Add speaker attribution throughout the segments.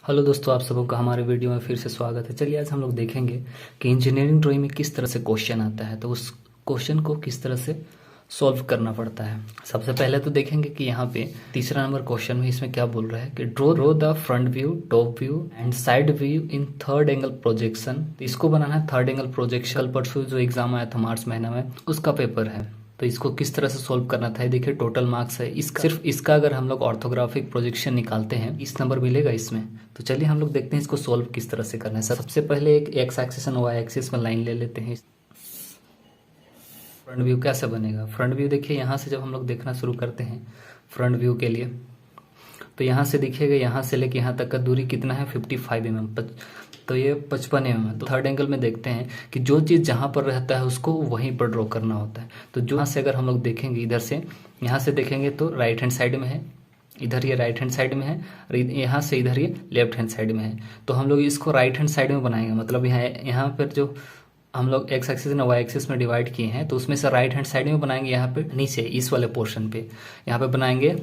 Speaker 1: Hello दोस्तों, आप सबों का हमारे वीडियो में फिर से स्वागत है। चलिए आज हम लोग देखेंगे कि इंजीनियरिंग ड्राइंग में किस तरह से क्वेश्चन आता है, तो उस क्वेश्चन को किस तरह से सॉल्व करना पड़ता है। सबसे पहले तो देखेंगे कि यहाँ पे तीसरा नंबर क्वेश्चन में इसमें क्या बोल रहा है कि draw the front view, top view and side view in third angle projection. इसको बनाना है थर्ड एंगल प्रोजेक्शन। परसों जो एग्जाम आया था मार्च महीना में, उसका पेपर है, तो इसको किस तरह से सॉल्व करना था। देखिए टोटल मार्क्स है इसका, सिर्फ इसका अगर हम लोग ऑर्थोग्राफिक प्रोजेक्शन निकालते हैं इस नंबर मिलेगा इसमें। तो चलिए हम लोग देखते हैं इसको सॉल्व किस तरह से करना है। सबसे पहले एक एक्स एक्सिस और वाई एक्सिस में लाइन ले लेते हैं। फ्रंट व्यू कैसे बनेगा। फ्रंट व्यू देखिए यहाँ से जब हम लोग देखना शुरू करते हैं फ्रंट व्यू के लिए, तो यहाँ से दिखेगा, यहाँ से लेके यहाँ तक का दूरी कितना है 55 mm, तो ये 55 mm है। तो थर्ड एंगल में देखते हैं कि जो चीज़ जहाँ पर रहता है उसको वहीं पर ड्रॉ करना होता है। तो जो यहाँ से अगर हम लोग देखेंगे, इधर से यहाँ से देखेंगे तो राइट हैंड साइड में है, इधर ये राइट हैंड साइड में है, और यहाँ से इधर ये लेफ्ट हैंड साइड में है। तो हम लोग इसको राइट हैंड साइड में बनाएंगे, मतलब यहाँ पर जो हम लोग एक्स एक्सिस और वाई एक्सिस में डिवाइड किए हैं, तो उसमें से राइट हैंड साइड में बनाएंगे, यहाँ पे नीचे इस वाले पोर्शन पे यहाँ पे बनाएंगे।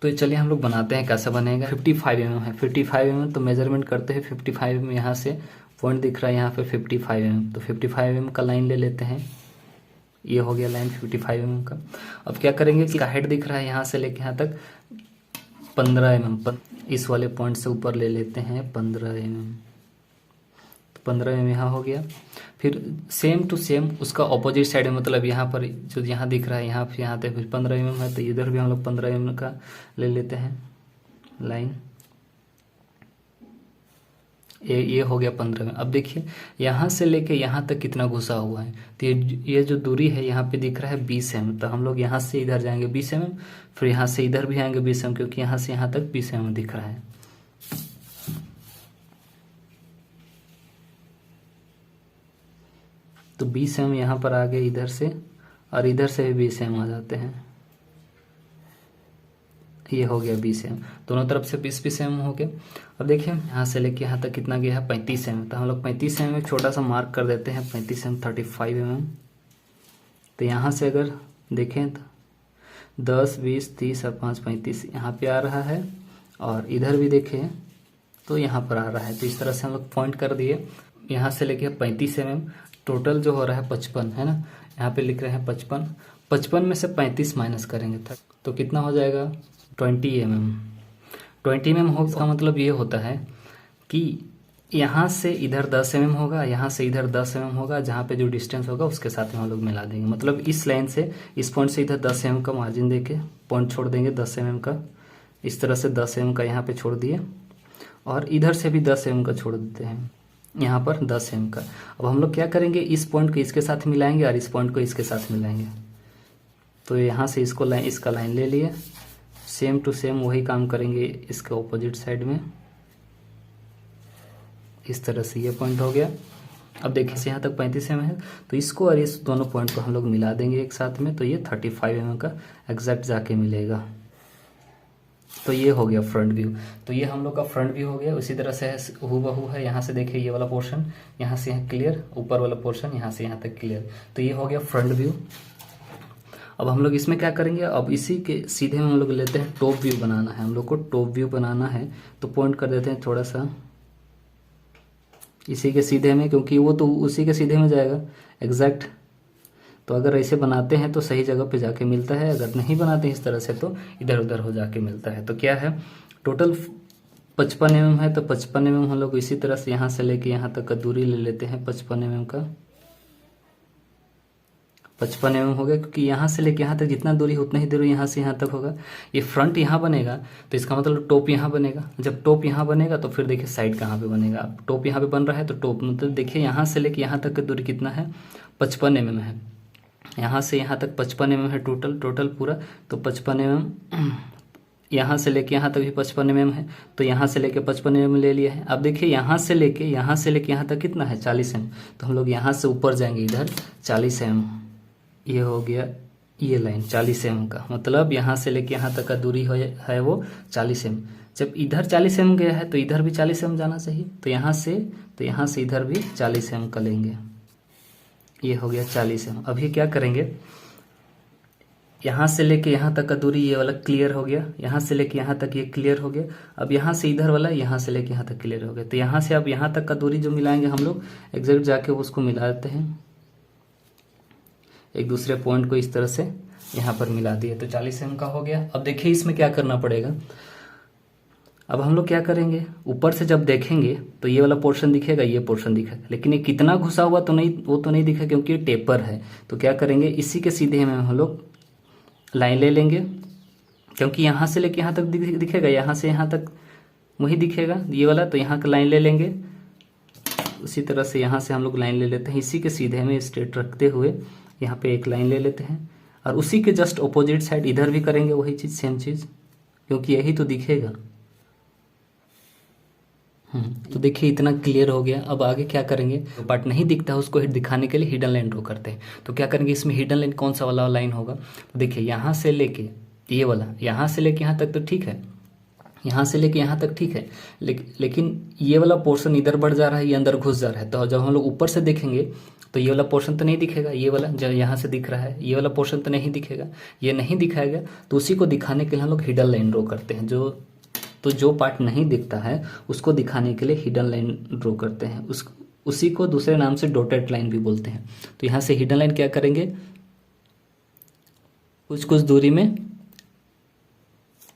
Speaker 1: तो चलिए हम लोग बनाते हैं, कैसा बनेगा। 55 mm है, 55 mm तो मेजरमेंट करते हैं 55 mm। यहाँ से पॉइंट दिख रहा है यहाँ पे 55 mm, तो 55 mm का लाइन ले लेते हैं। ये हो गया लाइन 55 mm का। अब क्या करेंगे कि हेड दिख रहा है यहाँ से लेके यहाँ तक 15 mm, इस वाले पॉइंट से ऊपर ले लेते हैं 15 mm। 15 mm यहाँ हो गया। फिर सेम टू सेम उसका ऑपोजिट साइड में, मतलब यहाँ पर जो यहाँ दिख रहा है यहाँ तक फिर 15 mm है, तो इधर भी हम लोग 15 mm का ले लेते हैं लाइन। ये हो गया 15 mm। अब देखिए यहाँ से लेके यहाँ तक कितना घुसा हुआ है, तो ये जो दूरी है यहाँ पे दिख रहा है 20 mm। तो हम लोग यहाँ से इधर जाएंगे 20 mm, फिर यहाँ से इधर भी आएंगे 20 mm, क्योंकि यहाँ से यहाँ तक 20 mm दिख रहा है। तो 20 mm यहाँ पर आ गए इधर से, और इधर से भी 20 mm आ जाते हैं। ये हो गया 20 mm, दोनों तरफ से 20 mm हो गया। अब देखिए यहाँ से लेके यहाँ तक कितना गया है 35 mm, तो हम लोग 35 mm एक छोटा सा मार्क कर देते हैं। 35 mm 35 mm। तो यहाँ से अगर देखें तो 10 20 30 और 5 35 यहाँ पे आ रहा है, और इधर भी देखें तो यहाँ पर आ रहा है। तो इस तरह से हम लोग पॉइंट कर दिए। यहाँ से लेके 35 mm, टोटल जो हो रहा है 55 है ना, यहाँ पे लिख रहे हैं 55। 55 में से 35 माइनस करेंगे तो कितना हो जाएगा 20 mm। 20 mm हो, इसका मतलब ये होता है कि यहाँ से इधर 10 mm होगा, यहाँ से इधर 10 mm होगा, जहाँ पे जो डिस्टेंस होगा उसके साथ में हम लोग मिला देंगे। मतलब इस लाइन से इस पॉइंट से इधर 10 mm का मार्जिन देके पॉइंट छोड़ देंगे 10 mm का। इस तरह से 10 mm का यहाँ पे छोड़ दिए, और इधर से भी 10 mm का छोड़ देते हैं, यहाँ पर 10 mm का। अब हम लोग क्या करेंगे, इस पॉइंट को इसके साथ मिलाएंगे और इस पॉइंट को इसके साथ मिलाएंगे। तो यहाँ से इसको लाइन, इसका लाइन ले लिए, सेम टू सेम वही काम करेंगे इसके ऑपोजिट साइड में। इस तरह से ये पॉइंट हो गया। अब देखिए यहाँ तक 35 mm है, तो इसको और इस दोनों पॉइंट को हम लोग मिला देंगे एक साथ में, तो ये 35 mm का एग्जैक्ट जाके मिलेगा। तो ये हो गया फ्रंट व्यू। तो ये हम लोग का फ्रंट व्यू हो गया। उसी तरह से हूबहू है, यहाँ से देखिए ये वाला पोर्शन यहाँ से यहाँ क्लियर, ऊपर वाला पोर्शन यहाँ से यहाँ तक क्लियर। तो ये हो गया फ्रंट व्यू। अब हम लोग इसमें क्या करेंगे, अब इसी के सीधे में हम लोग लेते हैं टॉप व्यू बनाना है। हम लोग को टॉप व्यू बनाना है, तो पॉइंट कर देते हैं थोड़ा सा इसी के सीधे में, क्योंकि वो तो उसी के सीधे में जाएगा एग्जैक्ट। तो अगर ऐसे बनाते हैं तो सही जगह पे जाके मिलता है, अगर नहीं बनाते इस तरह से तो इधर उधर हो जाके मिलता है। तो क्या है, टोटल 55 mm है, तो 55 mm हम लोग इसी तरह से यहाँ से लेके यहाँ तक का दूरी ले लेते हैं 55 mm का। 55 mm हो गया, क्योंकि यहाँ से लेके यहाँ तक जितना दूरी है उतना ही दूरी यहाँ से यहाँ तक होगा। ये फ्रंट यहाँ बनेगा, तो इसका मतलब टॉप यहाँ बनेगा। जब टॉप यहाँ बनेगा तो फिर देखिए साइड कहाँ पे बनेगा। अब टॉप यहाँ पे बन रहा है, तो टॉप मतलब देखिए यहाँ से लेके यहाँ तक की दूरी कितना है 55 mm है। यहाँ से यहाँ तक 55 mm है टोटल पूरा, तो 55 mm। यहाँ से लेके यहाँ तक भी 55 mm है, तो यहाँ से लेके 55 mm ले लिया है। अब देखिए यहाँ से लेके यहाँ तक कितना है 40 mm, तो हम लोग यहाँ से ऊपर जाएंगे इधर 40 mm। ये हो गया ये लाइन 40 mm का, मतलब यहाँ से लेके यहाँ तक का दूरी है वो 40 mm। जब इधर 40 mm गया है तो इधर भी 40 mm जाना चाहिए, तो यहाँ से इधर भी 40 mm का लेंगे। ये हो गया 40 mm। अभी क्या करेंगे, यहाँ से लेके यहाँ तक का दूरी ये वाला क्लियर हो गया, यहाँ से लेके यहाँ तक ये क्लियर हो गया। अब यहाँ से इधर वाला यहाँ से लेके यहाँ तक क्लियर हो गया। तो यहाँ से अब यहाँ तक का दूरी जो मिलाएंगे हम लोग एग्जैक्ट जाके उसको मिला देते हैं, एक दूसरे पॉइंट को इस तरह से यहाँ पर मिला दिए तो 40 mm का हो गया। अब देखिए इसमें क्या करना पड़ेगा। अब हम लोग क्या करेंगे, ऊपर से जब देखेंगे तो ये वाला पोर्शन दिखेगा, ये पोर्शन दिखेगा, लेकिन ये कितना घुसा हुआ तो नहीं, वो तो नहीं दिखेगा क्योंकि ये टेपर है। तो क्या करेंगे, इसी के सीधे में हम लोग लाइन ले लेंगे, क्योंकि यहाँ से लेके यहाँ तक दिखेगा, यहाँ से यहाँ तक वही दिखेगा ये वाला, तो यहाँ का लाइन ले लेंगे। उसी तरह से यहाँ से हम लोग लाइन ले लेते हैं, इसी के सीधे में स्ट्रेट रखते हुए यहाँ पे एक लाइन ले लेते हैं, और उसी के जस्ट अपोजिट साइड इधर भी करेंगे वही चीज़, सेम चीज़, क्योंकि यही तो दिखेगा। तो देखिए इतना क्लियर हो गया। अब आगे क्या करेंगे, जो पार्ट नहीं दिखता है उसको दिखाने के लिए हिडन लाइन ड्रॉ करते हैं। तो क्या करेंगे, इसमें हिडन लाइन कौन सा वाला लाइन होगा, तो देखिए यहाँ से लेके ये वाला, यहाँ से लेके यहाँ तक तो ठीक है, यहाँ से लेके यहाँ तक ठीक है, लेकिन ये वाला पोर्शन इधर बढ़ जा रहा है, ये अंदर घुस जा रहा है। तो जब हम लोग ऊपर से देखेंगे तो ये वाला पोर्शन तो नहीं दिखेगा, ये वाला जो यहाँ से दिख रहा है ये वाला पोर्शन तो नहीं दिखेगा, ये नहीं दिखाएगा। तो उसी को दिखाने के लिए हम लोग हिडन लाइन ड्रॉ करते हैं। जो पार्ट नहीं दिखता है उसको दिखाने के लिए हिडन लाइन ड्रॉ करते हैं, उसी को दूसरे नाम से डॉटेड लाइन भी बोलते हैं। तो यहाँ से हिडन लाइन क्या करेंगे, कुछ दूरी में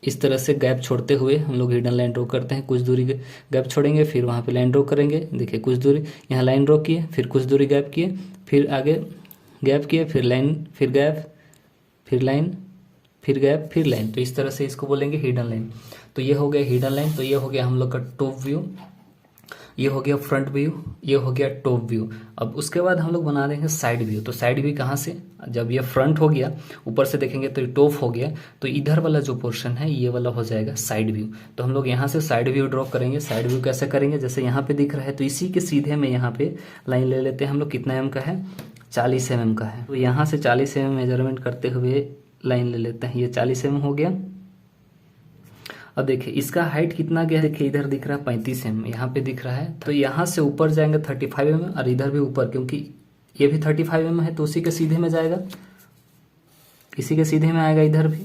Speaker 1: इस तरह से गैप छोड़ते हुए हम लोग हिडन लाइन ड्रॉ करते हैं। कुछ दूरी गैप छोड़ेंगे, फिर वहाँ पे लाइन ड्रॉ करेंगे। देखिए कुछ दूरी यहाँ लाइन ड्रॉ किए, फिर कुछ दूरी गैप किए, फिर आगे गैप किए, फिर लाइन, फिर गैप, फिर लाइन, फिर गैप, फिर लाइन। तो इस तरह से इसको बोलेंगे हिडन लाइन। तो ये हो गया हिडन लाइन। तो ये हो गया हम लोग का टॉप व्यू, ये हो गया फ्रंट व्यू, ये हो गया टॉप व्यू। अब उसके बाद हम लोग बना देंगे साइड व्यू। तो साइड व्यू कहाँ से, जब ये फ्रंट हो गया ऊपर से देखेंगे तो ये टॉप हो गया, तो इधर वाला जो पोर्शन है ये वाला हो जाएगा साइड व्यू। तो हम लोग यहाँ से साइड व्यू ड्रॉ करेंगे। साइड व्यू कैसे करेंगे, जैसे यहाँ पे दिख रहा है तो इसी के सीधे में यहाँ पे लाइन ले लेते हैं हम लोग। कितना mm का है, 40 mm का है। तो यहाँ से 40 mm मेजरमेंट करते हुए लाइन ले लेते हैं, ये 40 mm हो गया। अब देखिए इसका हाइट कितना गया, देखिए इधर दिख रहा है 35 mm, यहाँ पे दिख रहा है। तो यहाँ से ऊपर जाएंगे 35 mm, और इधर भी ऊपर, क्योंकि ये भी 35 mm है तो उसी के सीधे में जाएगा, इसी के सीधे में आएगा इधर भी,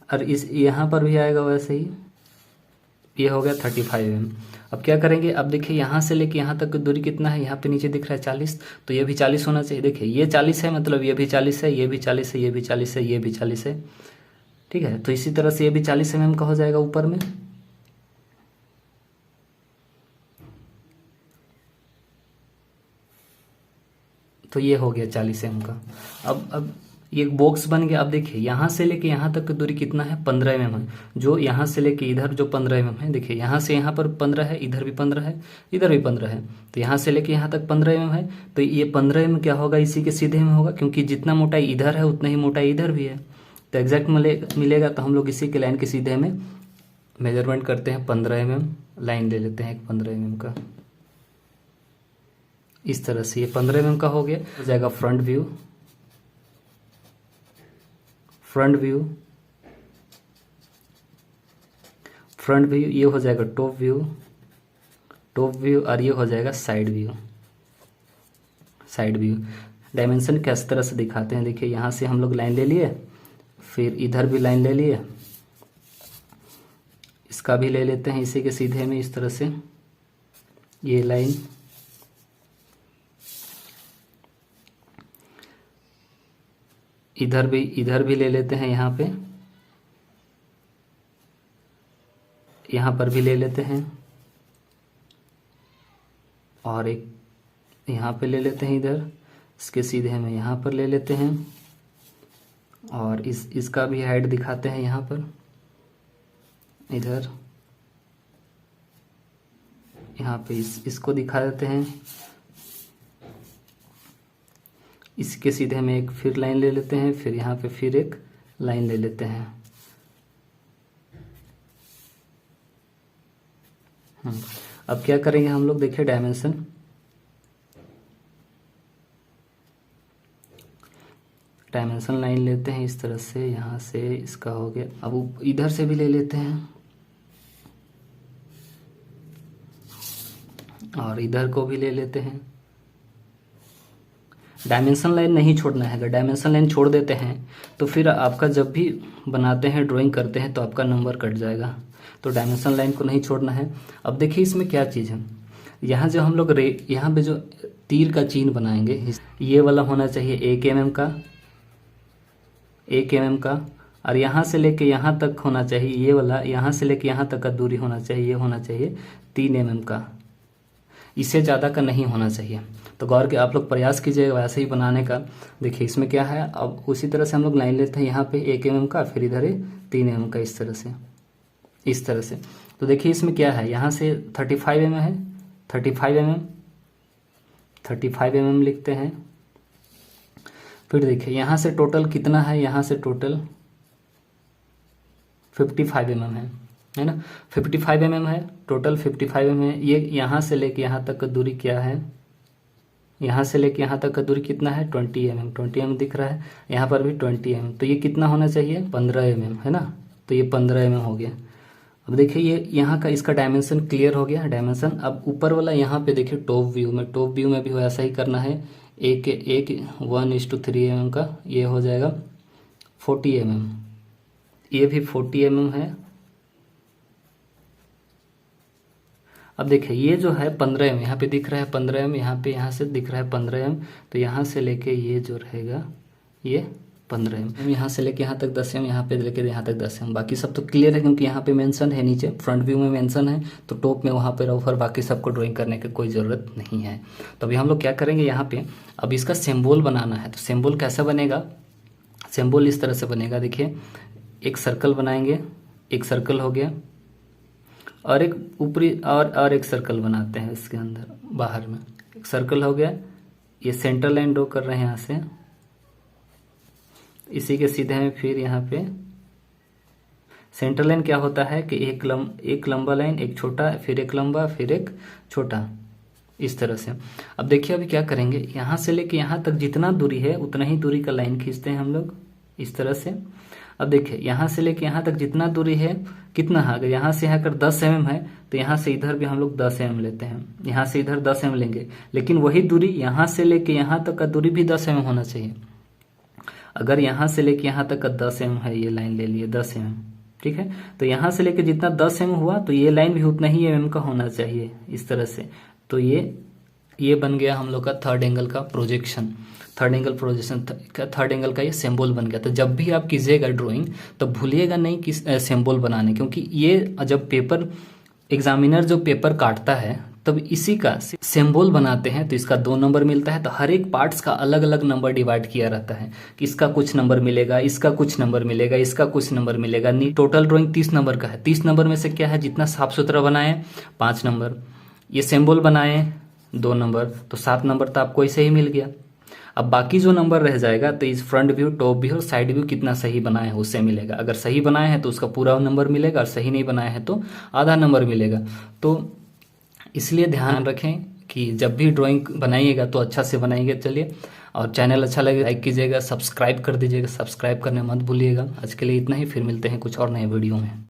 Speaker 1: और इस यहाँ पर भी आएगा वैसे ही। ये हो गया 35 mm। अब क्या करेंगे, अब देखिए यहाँ से लेके यहाँ तक की दूरी कितना है, यहाँ पे नीचे दिख रहा है 40, तो ये भी 40 होना चाहिए। देखिए ये 40 है, मतलब ये भी 40 है, ये भी 40 है, ये भी 40 है, ये भी 40 है, ठीक है। तो इसी तरह से ये भी 40 mm का हो जाएगा ऊपर में। तो ये हो गया 40 mm का। अब ये बॉक्स बन गया। अब देखिए यहाँ से लेके यहाँ तक की दूरी कितना है, 15 mm है। जो यहाँ से लेके इधर जो 15 mm है, देखिए यहाँ से यहाँ पर 15 है, इधर भी 15 है, इधर भी 15 है। तो यहाँ से लेके यहाँ तक 15 mm है, तो ये 15 mm क्या होगा, इसी के सीधे में होगा, क्योंकि जितना मोटाई इधर है उतना ही मोटाई इधर भी है। तो एग्जैक्ट मिलेगा। तो हम लोग इसी के लाइन के सीधे में मेजरमेंट करते हैं, 15 mm लाइन ले लेते हैं, एक 15 mm का। इस तरह से ये 15 mm का हो गया। हो जाएगा front view, front view, front view, ये हो जाएगा टॉप व्यू, टॉप व्यू, और ये हो जाएगा side view, side view. Dimension किस तरह से दिखाते हैं, देखिए यहाँ से हम लोग लाइन ले लिए, फिर इधर भी लाइन ले लिए, इसका भी ले लेते हैं इसी के सीधे में, इस तरह से ये लाइन, इधर भी ले लेते हैं, यहाँ पे, यहाँ पर भी ले लेते हैं, और एक यहाँ पे ले लेते हैं इधर, इसके सीधे में यहाँ पर ले लेते हैं, और इसका भी हाइट दिखाते हैं यहाँ पर, इधर यहाँ पे इसको दिखा देते हैं, इसके सीधे में एक फिर लाइन ले लेते हैं, फिर यहाँ पे फिर एक लाइन ले लेते हैं। अब क्या करेंगे हम लोग, देखिए डायमेंशन लाइन लेते हैं इस तरह से, यहाँ से इसका हो गया। अब इधर से भी ले लेते हैं, और इधर को भी ले लेते हैं। डायमेंशन लाइन नहीं छोड़ना है। अगर डायमेंशन लाइन छोड़ देते हैं तो फिर आपका जब भी बनाते हैं ड्राइंग करते हैं तो आपका नंबर कट जाएगा। तो डायमेंशन लाइन को नहीं छोड़ना है। अब देखिए इसमें क्या चीज़ है, यहाँ जो हम लोग यहाँ पे जो तीर का चिन्ह बनाएंगे ये वाला होना चाहिए 1 mm का, 1 mm का, और यहाँ से लेके यहाँ तक होना चाहिए ये वाला, यहाँ से लेके यहाँ तक का दूरी होना चाहिए, ये होना चाहिए 3 mm का, इससे ज़्यादा का नहीं होना चाहिए। तो गौर के आप लोग प्रयास कीजिएगा वैसे ही बनाने का। देखिए इसमें क्या है, अब उसी तरह से हम लोग लाइन लेते हैं यहाँ पे 1 mm का, फिर इधर 3 mm का, इस तरह से, इस तरह से। तो देखिए इसमें क्या है, यहाँ से 35 mm है, 35 mm लिखते हैं। फिर देखिए यहाँ से टोटल कितना है, यहाँ से टोटल 55 mm है ना, 55 mm है टोटल, 55 mm है। ये यहाँ से लेके यहाँ तक का दूरी क्या है, यहाँ से लेके यहाँ तक का दूरी कितना है 20 mm, 20 mm दिख रहा है, यहाँ पर भी 20 mm। तो ये कितना होना चाहिए 15 mm है ना, तो ये 15 mm हो गया। अब देखिए ये यहाँ का इसका डायमेंशन क्लियर हो गया, डायमेंशन। अब ऊपर वाला यहाँ पे देखिए टॉप व्यू में, टॉप व्यू में भी वैसा ही करना है, 1:3 mm का, ये हो जाएगा 40 mm, ये भी 40 mm है। अब देखिए ये जो है 15 mm, यहाँ पे दिख रहा है 15 mm, यहाँ से दिख रहा है 15 mm, तो यहाँ से लेके ये जो रहेगा ये 15 mm, यहाँ से लेके यहाँ तक 10 mm, यहाँ पे लेके यहाँ तक 10 mm। बाकी सब तो क्लियर है क्योंकि यहाँ पे मेंशन है, नीचे फ्रंट व्यू में मेंशन है, तो टॉप में वहाँ पे रफर, बाकी सबको ड्राइंग करने की कोई ज़रूरत नहीं है। तो अभी हम लोग क्या करेंगे यहाँ पे, अब इसका सिंबल बनाना है। तो सिंबल कैसे बनेगा, सिंबल इस तरह से बनेगा। देखिए एक सर्कल बनाएंगे, एक सर्कल हो गया, और एक ऊपरी और एक सर्कल बनाते हैं इसके अंदर, बाहर में एक सर्कल हो गया। ये सेंटर लाइन ड्रॉ कर रहे हैं यहाँ से, इसी के सीधे में फिर यहाँ पे सेंटर लाइन क्या होता है कि एक लंबा लाइन, एक छोटा, फिर एक लंबा, फिर एक छोटा, इस तरह से। अब देखिए अभी क्या करेंगे, यहाँ से लेके यहाँ तक जितना दूरी है उतना ही दूरी का लाइन खींचते हैं हम लोग, इस तरह से। अब देखिए यहाँ से लेके यहाँ तक जितना दूरी है कितना है, अगर यहाँ से यहाँ कर 10 mm है तो यहाँ से इधर भी हम लोग 10 mm लेते हैं, यहाँ से इधर 10 mm लेंगे, लेकिन वही दूरी यहाँ से लेके यहाँ तक का दूरी भी 10 mm होना चाहिए। अगर यहाँ से लेके यहाँ तक का 10 mm है, ये लाइन ले लिए 10 mm, ठीक है, तो यहाँ से लेके जितना 10 mm हुआ तो ये लाइन भी उतना ही mm का होना चाहिए, इस तरह से। तो ये बन गया हम लोग का थर्ड एंगल का प्रोजेक्शन, थर्ड एंगल का ये सिंबल बन गया। तो जब भी आप कीजिएगा ड्राइंग तो भूलिएगा नहीं कि सिंबल बनाने, क्योंकि ये जब पेपर एग्जामिनर जो पेपर काटता है तब इसी का सिंबल बनाते हैं तो इसका 2 नंबर मिलता है। तो हर एक पार्ट्स का अलग अलग नंबर डिवाइड किया रहता है कि इसका कुछ नंबर मिलेगा, इसका कुछ नंबर मिलेगा, इसका कुछ नंबर मिलेगा। टोटल ड्राइंग 30 नंबर का है, 30 नंबर में से क्या है, जितना साफ सुथरा बनाए 5 नंबर, ये सिंबल बनाए 2 नंबर, तो 7 नंबर तो आपको ऐसे ही मिल गया। अब बाकी जो नंबर रह जाएगा तो इस फ्रंट व्यू, टॉप व्यू और साइड व्यू कितना सही बनाए हैं उससे मिलेगा। अगर सही बनाए हैं तो उसका पूरा नंबर मिलेगा, और सही नहीं बनाए हैं तो आधा नंबर मिलेगा। तो इसलिए ध्यान रखें कि जब भी ड्राइंग बनाइएगा तो अच्छा से बनाइएगा। चलिए, और चैनल अच्छा लगे लाइक कीजिएगा, सब्सक्राइब कर दीजिएगा, सब्सक्राइब करने मत भूलिएगा। आज के लिए इतना ही, फिर मिलते हैं कुछ और नए वीडियो में।